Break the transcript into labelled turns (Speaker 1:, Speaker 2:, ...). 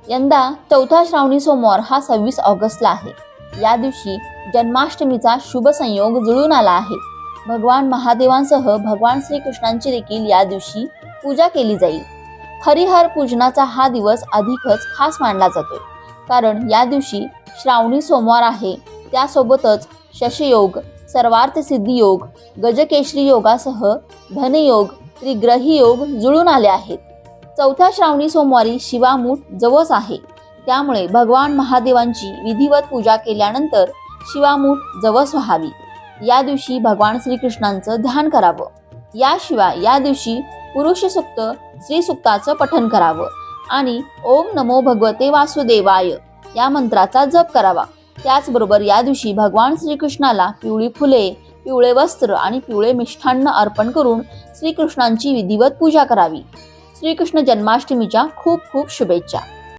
Speaker 1: यंदा चौथा श्रावणी सोमवार हा 26 ऑगस्टला आहे। या दिवशी जन्माष्टमीचा शुभ संयोग जुळून आला आहे। भगवान महादेवांसह भगवान श्रीकृष्णांची देखील या दिवशी पूजा केली जाईल। हरिहर पूजनाचा हा दिवस अधिकच खास मानला जातोय, कारण या दिवशी श्रावणी सोमवार आहे। त्यासोबतच शशयोग, सर्वार्थ सिद्धी योग, गजकेशरी योगासह धनयोग, त्रिग्रही योग जुळून आले आहेत। चौथ्या श्रावणी सोमवारी शिवामूठ जवस आहे, त्यामुळे भगवान महादेवांची विधिवत पूजा केल्यानंतर शिवामूठ जवस व्हावी। या दिवशी भगवान श्रीकृष्णांचं ध्यान करावं। याशिवाय या दिवशी पुरुष सूक्त, श्री सूक्ताचं पठण करावं आणि ओम नमो भगवते वासुदेवाय या मंत्राचा जप करावा। त्याचबरोबर या दिवशी भगवान श्रीकृष्णाला पिवळी फुले, पिवळे वस्त्र आणि पिवळे मिष्ठान्न अर्पण करून श्रीकृष्णांची विधिवत पूजा करावी। श्रीकृष्ण जन्माष्टमीच्या खूप खूप शुभेच्छा।